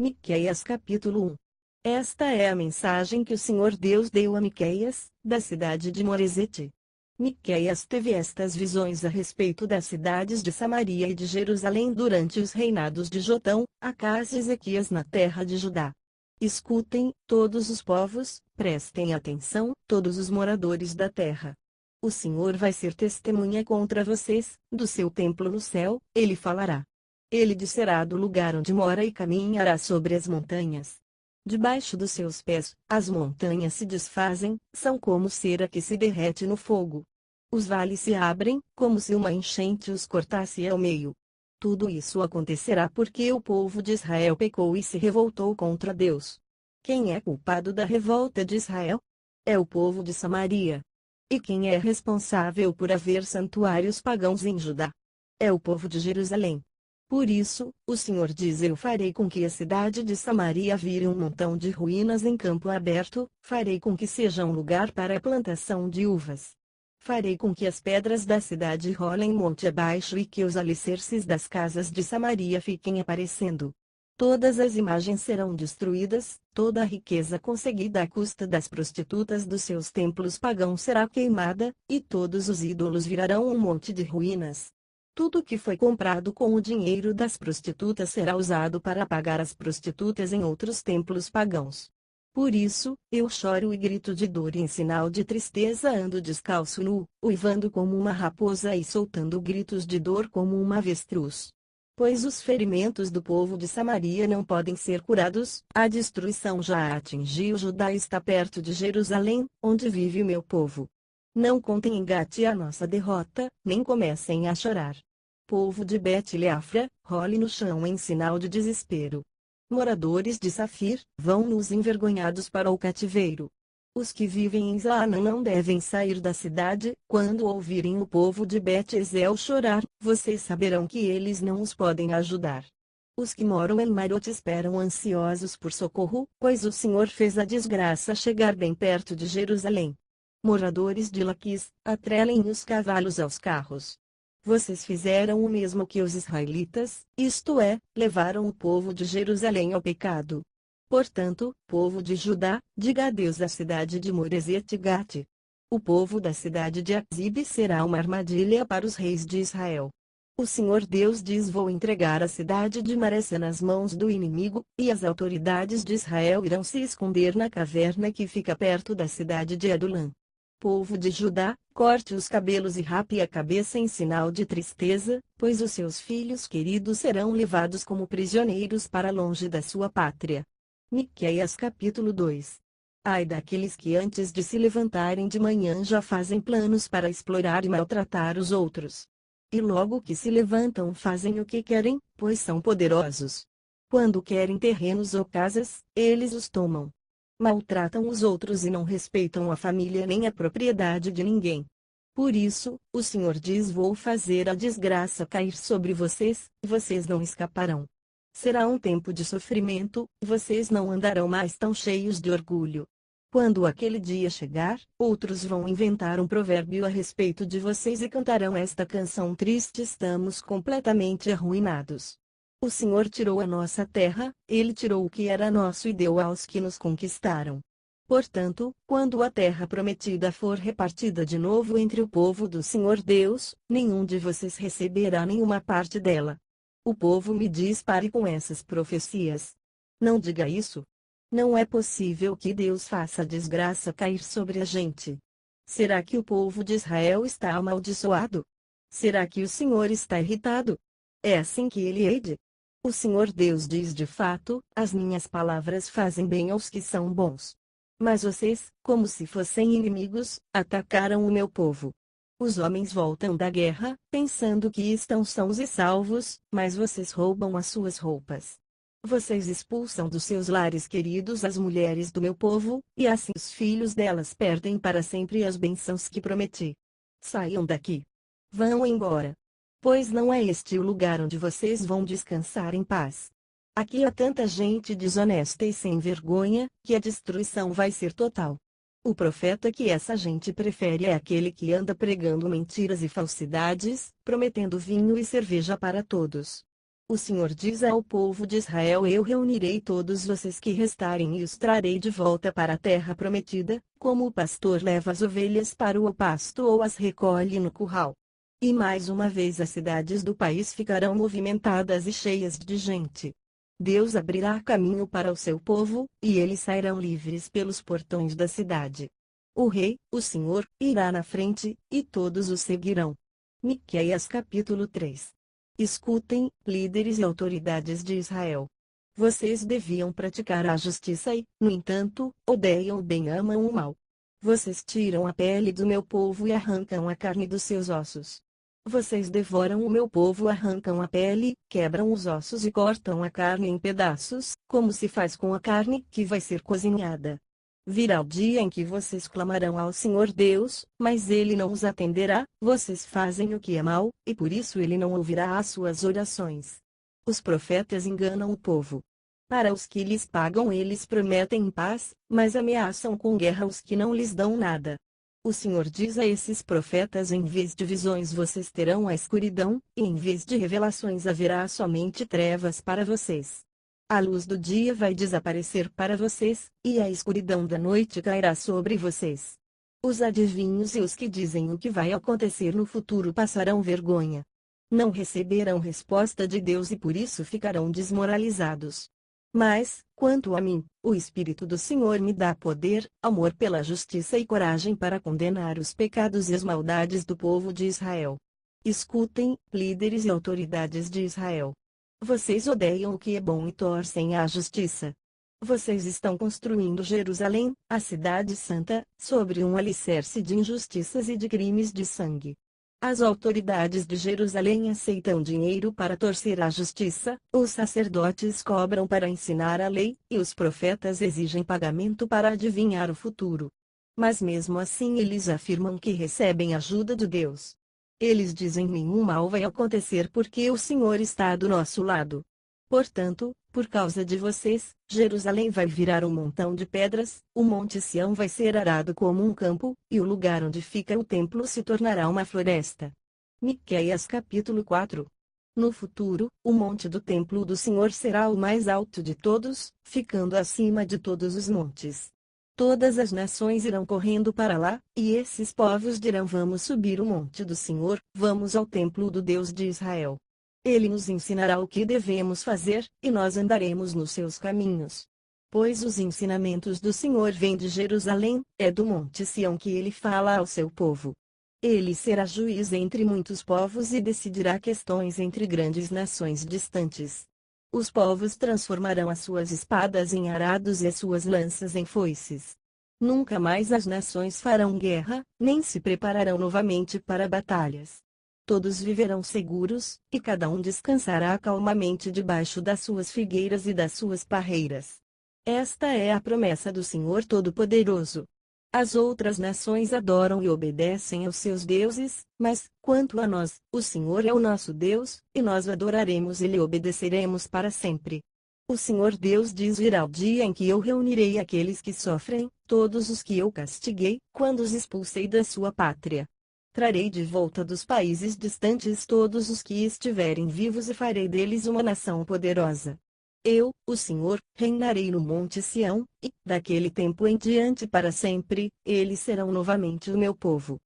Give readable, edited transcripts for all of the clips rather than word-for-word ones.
Miqueias capítulo 1. Esta é a mensagem que o Senhor Deus deu a Miqueias, da cidade de Moresete. Miqueias teve estas visões a respeito das cidades de Samaria e de Jerusalém durante os reinados de Jotão, Acás e Ezequias na terra de Judá. Escutem, todos os povos, prestem atenção, todos os moradores da terra. O Senhor vai ser testemunha contra vocês, do seu templo no céu, ele falará. Ele descerá do lugar onde mora e caminhará sobre as montanhas. Debaixo dos seus pés, as montanhas se desfazem, são como cera que se derrete no fogo. Os vales se abrem, como se uma enchente os cortasse ao meio. Tudo isso acontecerá porque o povo de Israel pecou e se revoltou contra Deus. Quem é culpado da revolta de Israel? É o povo de Samaria. E quem é responsável por haver santuários pagãos em Judá? É o povo de Jerusalém. Por isso, o Senhor diz: eu farei com que a cidade de Samaria vire um montão de ruínas em campo aberto, farei com que seja um lugar para a plantação de uvas. Farei com que as pedras da cidade rolem monte abaixo e que os alicerces das casas de Samaria fiquem aparecendo. Todas as imagens serão destruídas, toda a riqueza conseguida à custa das prostitutas dos seus templos pagãos será queimada, e todos os ídolos virarão um monte de ruínas. Tudo que foi comprado com o dinheiro das prostitutas será usado para pagar as prostitutas em outros templos pagãos. Por isso, eu choro e grito de dor e em sinal de tristeza ando descalço nu, uivando como uma raposa e soltando gritos de dor como uma avestruz. Pois os ferimentos do povo de Samaria não podem ser curados, a destruição já atingiu Judá e está perto de Jerusalém, onde vive o meu povo. Não contem em Gate a nossa derrota, nem comecem a chorar. Povo de Bet-Leafra, role no chão em sinal de desespero. Moradores de Safir, vão-nos envergonhados para o cativeiro. Os que vivem em Zaanã não devem sair da cidade. Quando ouvirem o povo de Bet-Ezel chorar, vocês saberão que eles não os podem ajudar. Os que moram em Marote esperam ansiosos por socorro, pois o Senhor fez a desgraça chegar bem perto de Jerusalém. Moradores de Laquis, atrelem os cavalos aos carros. Vocês fizeram o mesmo que os israelitas, isto é, levaram o povo de Jerusalém ao pecado. Portanto, povo de Judá, diga adeus à cidade de Moresete e Gate. O povo da cidade de Axibe será uma armadilha para os reis de Israel. O Senhor Deus diz: vou entregar a cidade de Maressa nas mãos do inimigo, e as autoridades de Israel irão se esconder na caverna que fica perto da cidade de Adulã. Povo de Judá, corte os cabelos e rape a cabeça em sinal de tristeza, pois os seus filhos queridos serão levados como prisioneiros para longe da sua pátria. Miqueias capítulo 2. Ai daqueles que antes de se levantarem de manhã já fazem planos para explorar e maltratar os outros. E logo que se levantam fazem o que querem, pois são poderosos. Quando querem terrenos ou casas, eles os tomam. Maltratam os outros e não respeitam a família nem a propriedade de ninguém. Por isso, o Senhor diz: vou fazer a desgraça cair sobre vocês, e vocês não escaparão. Será um tempo de sofrimento, vocês não andarão mais tão cheios de orgulho. Quando aquele dia chegar, outros vão inventar um provérbio a respeito de vocês e cantarão esta canção triste: estamos completamente arruinados. O Senhor tirou a nossa terra, Ele tirou o que era nosso e deu aos que nos conquistaram. Portanto, quando a terra prometida for repartida de novo entre o povo do Senhor Deus, nenhum de vocês receberá nenhuma parte dela. O povo me diz: pare com essas profecias. Não diga isso. Não é possível que Deus faça a desgraça cair sobre a gente. Será que o povo de Israel está amaldiçoado? Será que o Senhor está irritado? É assim que ele há de. O Senhor Deus diz: de fato, as minhas palavras fazem bem aos que são bons. Mas vocês, como se fossem inimigos, atacaram o meu povo. Os homens voltam da guerra, pensando que estão sãos e salvos, mas vocês roubam as suas roupas. Vocês expulsam dos seus lares queridos as mulheres do meu povo, e assim os filhos delas perdem para sempre as bênçãos que prometi. Saiam daqui. Vão embora. Pois não é este o lugar onde vocês vão descansar em paz. Aqui há tanta gente desonesta e sem vergonha, que a destruição vai ser total. O profeta que essa gente prefere é aquele que anda pregando mentiras e falsidades, prometendo vinho e cerveja para todos. O Senhor diz ao povo de Israel: eu reunirei todos vocês que restarem e os trarei de volta para a terra prometida, como o pastor leva as ovelhas para o pasto ou as recolhe no curral. E mais uma vez as cidades do país ficarão movimentadas e cheias de gente. Deus abrirá caminho para o seu povo, e eles sairão livres pelos portões da cidade. O rei, o Senhor, irá na frente, e todos o seguirão. Miqueias capítulo 3. Escutem, líderes e autoridades de Israel. Vocês deviam praticar a justiça e, no entanto, odeiam o bem e amam o mal. Vocês tiram a pele do meu povo e arrancam a carne dos seus ossos. Vocês devoram o meu povo, arrancam a pele, quebram os ossos e cortam a carne em pedaços, como se faz com a carne que vai ser cozinhada. Virá o dia em que vocês clamarão ao Senhor Deus, mas Ele não os atenderá. Vocês fazem o que é mal, e por isso Ele não ouvirá as suas orações. Os profetas enganam o povo. Para os que lhes pagam eles prometem paz, mas ameaçam com guerra os que não lhes dão nada. O Senhor diz a esses profetas: em vez de visões vocês terão a escuridão, e em vez de revelações haverá somente trevas para vocês. A luz do dia vai desaparecer para vocês, e a escuridão da noite cairá sobre vocês. Os adivinhos e os que dizem o que vai acontecer no futuro passarão vergonha. Não receberão resposta de Deus e por isso ficarão desmoralizados. Mas, quanto a mim, o Espírito do Senhor me dá poder, amor pela justiça e coragem para condenar os pecados e as maldades do povo de Israel. Escutem, líderes e autoridades de Israel. Vocês odeiam o que é bom e torcem à justiça. Vocês estão construindo Jerusalém, a cidade santa, sobre um alicerce de injustiças e de crimes de sangue. As autoridades de Jerusalém aceitam dinheiro para torcer a justiça, os sacerdotes cobram para ensinar a lei, e os profetas exigem pagamento para adivinhar o futuro. Mas mesmo assim eles afirmam que recebem ajuda de Deus. Eles dizem: nenhum mal vai acontecer porque o Senhor está do nosso lado. Portanto, por causa de vocês, Jerusalém vai virar um montão de pedras, o monte Sião vai ser arado como um campo, e o lugar onde fica o templo se tornará uma floresta. Miqueias capítulo 4. No futuro, o monte do templo do Senhor será o mais alto de todos, ficando acima de todos os montes. Todas as nações irão correndo para lá, e esses povos dirão: vamos subir o monte do Senhor, vamos ao templo do Deus de Israel. Ele nos ensinará o que devemos fazer, e nós andaremos nos seus caminhos. Pois os ensinamentos do Senhor vêm de Jerusalém, é do monte Sião que ele fala ao seu povo. Ele será juiz entre muitos povos e decidirá questões entre grandes nações distantes. Os povos transformarão as suas espadas em arados e as suas lanças em foices. Nunca mais as nações farão guerra, nem se prepararão novamente para batalhas. Todos viverão seguros, e cada um descansará calmamente debaixo das suas figueiras e das suas parreiras. Esta é a promessa do Senhor Todo-Poderoso. As outras nações adoram e obedecem aos seus deuses, mas, quanto a nós, o Senhor é o nosso Deus, e nós o adoraremos e lhe obedeceremos para sempre. O Senhor Deus diz: virá o dia em que eu reunirei aqueles que sofrem, todos os que eu castiguei, quando os expulsei da sua pátria. Trarei de volta dos países distantes todos os que estiverem vivos e farei deles uma nação poderosa. Eu, o Senhor, reinarei no monte Sião, e, daquele tempo em diante para sempre, eles serão novamente o meu povo.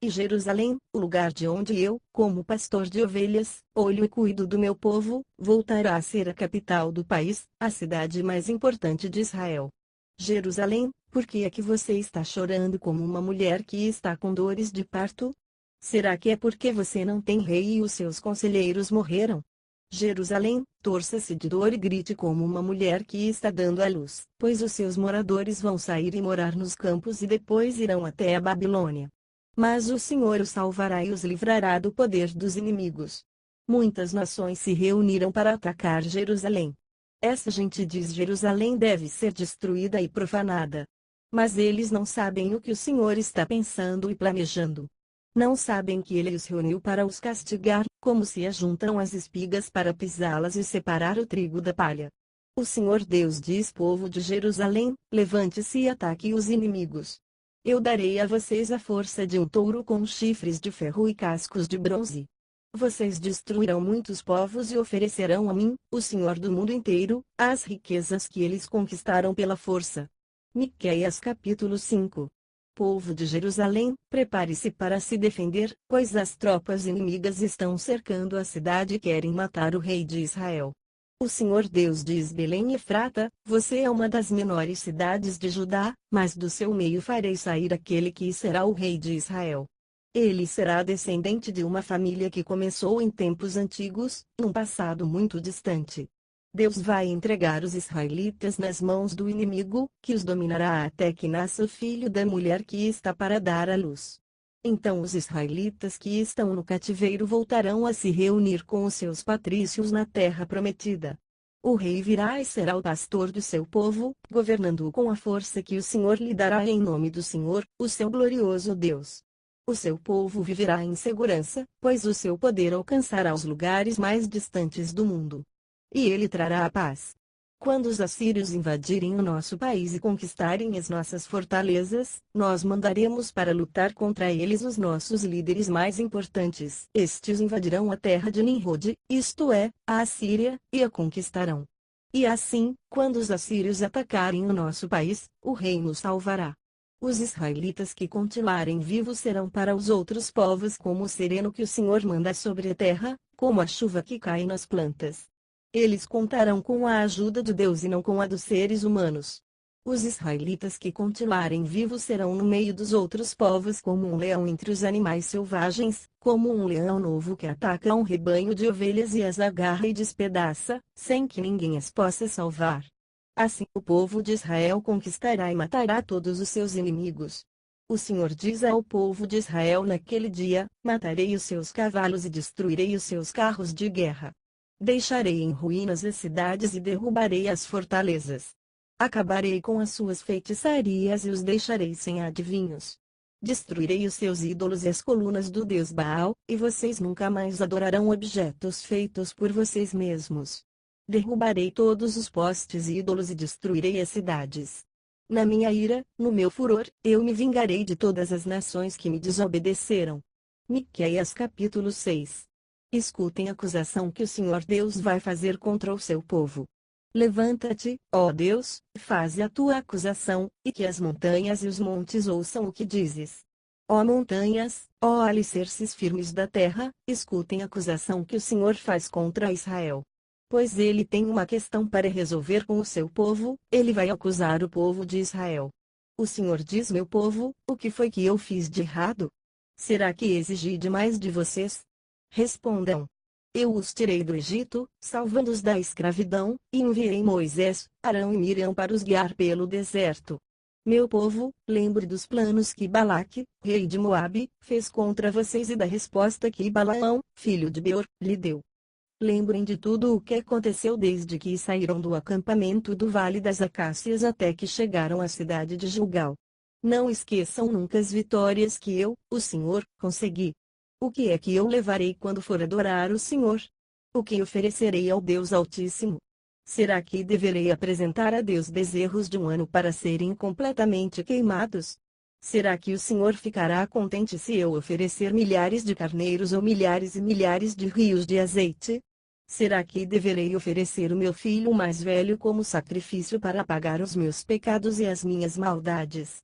E Jerusalém, o lugar de onde eu, como pastor de ovelhas, olho e cuido do meu povo, voltará a ser a capital do país, a cidade mais importante de Israel. Jerusalém, por que é que você está chorando como uma mulher que está com dores de parto? Será que é porque você não tem rei e os seus conselheiros morreram? Jerusalém, torça-se de dor e grite como uma mulher que está dando à luz, pois os seus moradores vão sair e morar nos campos e depois irão até a Babilônia. Mas o Senhor os salvará e os livrará do poder dos inimigos. Muitas nações se reuniram para atacar Jerusalém. Essa gente diz: Jerusalém deve ser destruída e profanada. Mas eles não sabem o que o Senhor está pensando e planejando. Não sabem que ele os reuniu para os castigar, como se ajuntam as espigas para pisá-las e separar o trigo da palha. O Senhor Deus diz: povo de Jerusalém, levante-se e ataque os inimigos. Eu darei a vocês a força de um touro com chifres de ferro e cascos de bronze. Vocês destruirão muitos povos e oferecerão a mim, o Senhor do mundo inteiro, as riquezas que eles conquistaram pela força. Miqueias capítulo 5. Povo de Jerusalém, prepare-se para se defender, pois as tropas inimigas estão cercando a cidade e querem matar o rei de Israel. O Senhor Deus diz: Belém Efrata, você é uma das menores cidades de Judá, mas do seu meio farei sair aquele que será o rei de Israel. Ele será descendente de uma família que começou em tempos antigos, num passado muito distante. Deus vai entregar os israelitas nas mãos do inimigo, que os dominará até que nasça o filho da mulher que está para dar à luz. Então os israelitas que estão no cativeiro voltarão a se reunir com os seus patrícios na terra prometida. O rei virá e será o pastor do seu povo, governando-o com a força que o Senhor lhe dará em nome do Senhor, o seu glorioso Deus. O seu povo viverá em segurança, pois o seu poder alcançará os lugares mais distantes do mundo. E ele trará a paz. Quando os assírios invadirem o nosso país e conquistarem as nossas fortalezas, nós mandaremos para lutar contra eles os nossos líderes mais importantes. Estes invadirão a terra de Nimrod, isto é, a Assíria, e a conquistarão. E assim, quando os assírios atacarem o nosso país, o rei nos salvará. Os israelitas que continuarem vivos serão para os outros povos como o sereno que o Senhor manda sobre a terra, como a chuva que cai nas plantas. Eles contarão com a ajuda de Deus e não com a dos seres humanos. Os israelitas que continuarem vivos serão no meio dos outros povos como um leão entre os animais selvagens, como um leão novo que ataca um rebanho de ovelhas e as agarra e despedaça, sem que ninguém as possa salvar. Assim o povo de Israel conquistará e matará todos os seus inimigos. O Senhor diz ao povo de Israel naquele dia: matarei os seus cavalos e destruirei os seus carros de guerra. Deixarei em ruínas as cidades e derrubarei as fortalezas. Acabarei com as suas feitiçarias e os deixarei sem adivinhos. Destruirei os seus ídolos e as colunas do deus Baal, e vocês nunca mais adorarão objetos feitos por vocês mesmos. Derrubarei todos os postes e ídolos e destruirei as cidades. Na minha ira, no meu furor, eu me vingarei de todas as nações que me desobedeceram. Miqueias capítulo 6. Escutem a acusação que o Senhor Deus vai fazer contra o seu povo. Levanta-te, ó Deus, faze a tua acusação, e que as montanhas e os montes ouçam o que dizes. Ó montanhas, ó alicerces firmes da terra, escutem a acusação que o Senhor faz contra Israel. Pois ele tem uma questão para resolver com o seu povo, ele vai acusar o povo de Israel. O Senhor diz: meu povo, o que foi que eu fiz de errado? Será que exigi demais de vocês? Respondam. Eu os tirei do Egito, salvando-os da escravidão, e enviei Moisés, Arão e Miriam para os guiar pelo deserto. Meu povo, lembre dos planos que Balaque, rei de Moabe, fez contra vocês e da resposta que Balaão, filho de Beor, lhe deu. Lembrem de tudo o que aconteceu desde que saíram do acampamento do Vale das Acácias até que chegaram à cidade de Gilgal. Não esqueçam nunca as vitórias que eu, o Senhor, consegui. O que é que eu levarei quando for adorar o Senhor? O que oferecerei ao Deus Altíssimo? Será que deverei apresentar a Deus bezerros de um ano para serem completamente queimados? Será que o Senhor ficará contente se eu oferecer milhares de carneiros ou milhares e milhares de rios de azeite? Será que deverei oferecer o meu filho mais velho como sacrifício para apagar os meus pecados e as minhas maldades?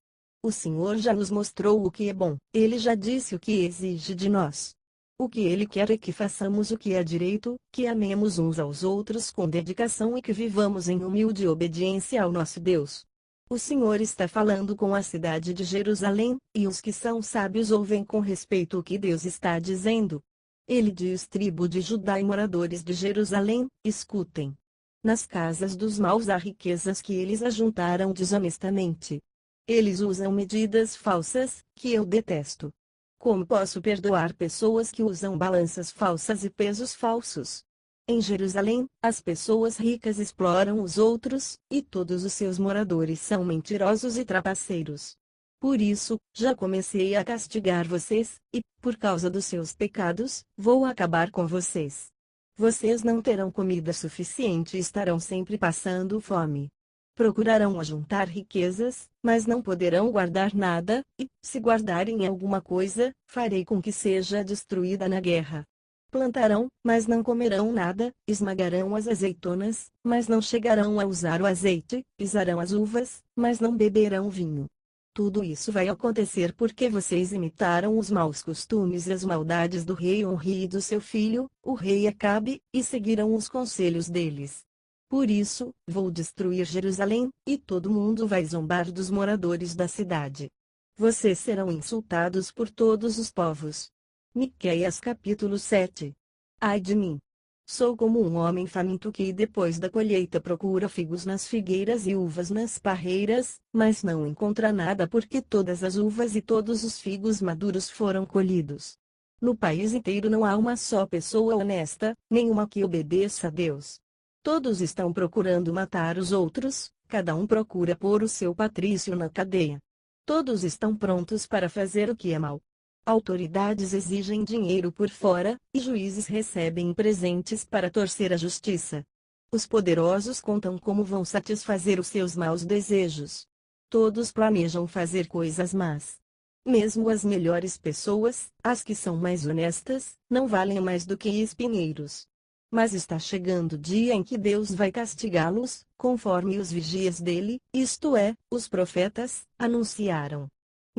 O Senhor já nos mostrou o que é bom, ele já disse o que exige de nós. O que ele quer é que façamos o que é direito, que amemos uns aos outros com dedicação e que vivamos em humilde obediência ao nosso Deus. O Senhor está falando com a cidade de Jerusalém, e os que são sábios ouvem com respeito o que Deus está dizendo. Ele diz: tribo de Judá e moradores de Jerusalém, escutem. Nas casas dos maus há riquezas que eles ajuntaram desonestamente. Eles usam medidas falsas, que eu detesto. Como posso perdoar pessoas que usam balanças falsas e pesos falsos? Em Jerusalém, as pessoas ricas exploram os outros, e todos os seus moradores são mentirosos e trapaceiros. Por isso, já comecei a castigar vocês, e, por causa dos seus pecados, vou acabar com vocês. Vocês não terão comida suficiente e estarão sempre passando fome. Procurarão ajuntar riquezas, mas não poderão guardar nada, e, se guardarem alguma coisa, farei com que seja destruída na guerra. Plantarão, mas não comerão nada, esmagarão as azeitonas, mas não chegarão a usar o azeite, pisarão as uvas, mas não beberão vinho. Tudo isso vai acontecer porque vocês imitaram os maus costumes e as maldades do rei Onri e do seu filho, o rei Acabe, e seguiram os conselhos deles. Por isso, vou destruir Jerusalém, e todo mundo vai zombar dos moradores da cidade. Vocês serão insultados por todos os povos. Miqueias capítulo 7. Ai de mim! Sou como um homem faminto que depois da colheita procura figos nas figueiras e uvas nas parreiras, mas não encontra nada porque todas as uvas e todos os figos maduros foram colhidos. No país inteiro não há uma só pessoa honesta, nenhuma que obedeça a Deus. Todos estão procurando matar os outros, cada um procura pôr o seu patrício na cadeia. Todos estão prontos para fazer o que é mal. Autoridades exigem dinheiro por fora, e juízes recebem presentes para torcer a justiça. Os poderosos contam como vão satisfazer os seus maus desejos. Todos planejam fazer coisas más. Mesmo as melhores pessoas, as que são mais honestas, não valem mais do que espinheiros. Mas está chegando o dia em que Deus vai castigá-los, conforme os vigias dele, isto é, os profetas, anunciaram.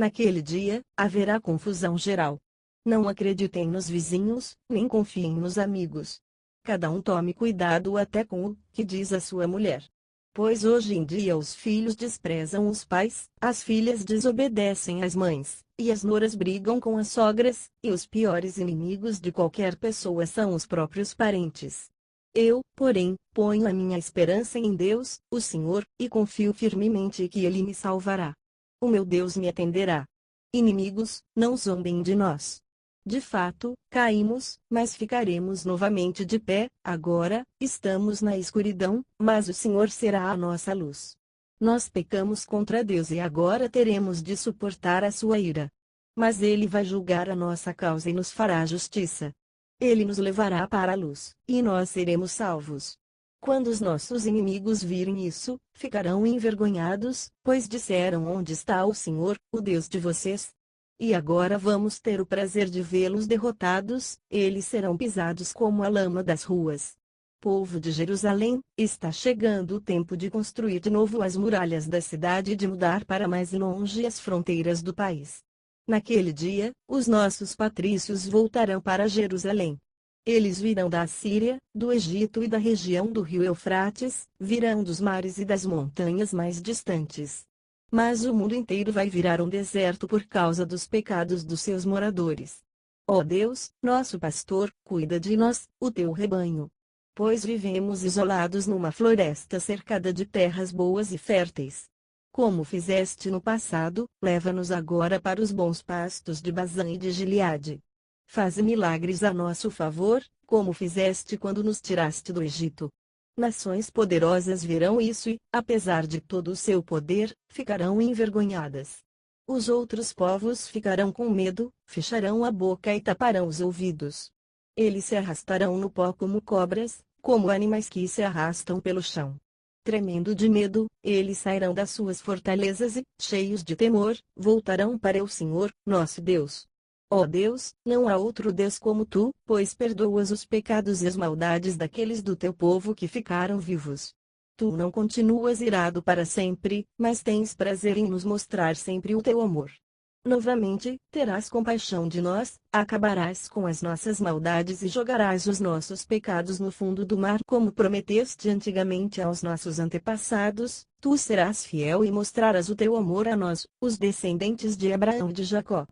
Naquele dia, haverá confusão geral. Não acreditem nos vizinhos, nem confiem nos amigos. Cada um tome cuidado até com o que diz a sua mulher. Pois hoje em dia os filhos desprezam os pais, as filhas desobedecem às mães, e as noras brigam com as sogras, e os piores inimigos de qualquer pessoa são os próprios parentes. Eu, porém, ponho a minha esperança em Deus, o Senhor, e confio firmemente que Ele me salvará. O meu Deus me atenderá. Inimigos, não zombem de nós. De fato, caímos, mas ficaremos novamente de pé. Agora, estamos na escuridão, mas o Senhor será a nossa luz. Nós pecamos contra Deus e agora teremos de suportar a sua ira. Mas Ele vai julgar a nossa causa e nos fará justiça. Ele nos levará para a luz, e nós seremos salvos. Quando os nossos inimigos virem isso, ficarão envergonhados, pois disseram: onde está o Senhor, o Deus de vocês? E agora vamos ter o prazer de vê-los derrotados, eles serão pisados como a lama das ruas. Povo de Jerusalém, está chegando o tempo de construir de novo as muralhas da cidade e de mudar para mais longe as fronteiras do país. Naquele dia, os nossos patrícios voltarão para Jerusalém. Eles virão da Assíria, do Egito e da região do rio Eufrates, virão dos mares e das montanhas mais distantes. Mas o mundo inteiro vai virar um deserto por causa dos pecados dos seus moradores. Ó Deus, nosso pastor, cuida de nós, o teu rebanho. Pois vivemos isolados numa floresta cercada de terras boas e férteis. Como fizeste no passado, leva-nos agora para os bons pastos de Bazã e de Gileade. Faze milagres a nosso favor, como fizeste quando nos tiraste do Egito. Nações poderosas verão isso e, apesar de todo o seu poder, ficarão envergonhadas. Os outros povos ficarão com medo, fecharão a boca e taparão os ouvidos. Eles se arrastarão no pó como cobras, como animais que se arrastam pelo chão. Tremendo de medo, eles sairão das suas fortalezas e, cheios de temor, voltarão para o Senhor, nosso Deus. Ó Deus, não há outro Deus como tu, pois perdoas os pecados e as maldades daqueles do teu povo que ficaram vivos. Tu não continuas irado para sempre, mas tens prazer em nos mostrar sempre o teu amor. Novamente, terás compaixão de nós, acabarás com as nossas maldades e jogarás os nossos pecados no fundo do mar como prometeste antigamente aos nossos antepassados. Tu serás fiel e mostrarás o teu amor a nós, os descendentes de Abraão e de Jacó.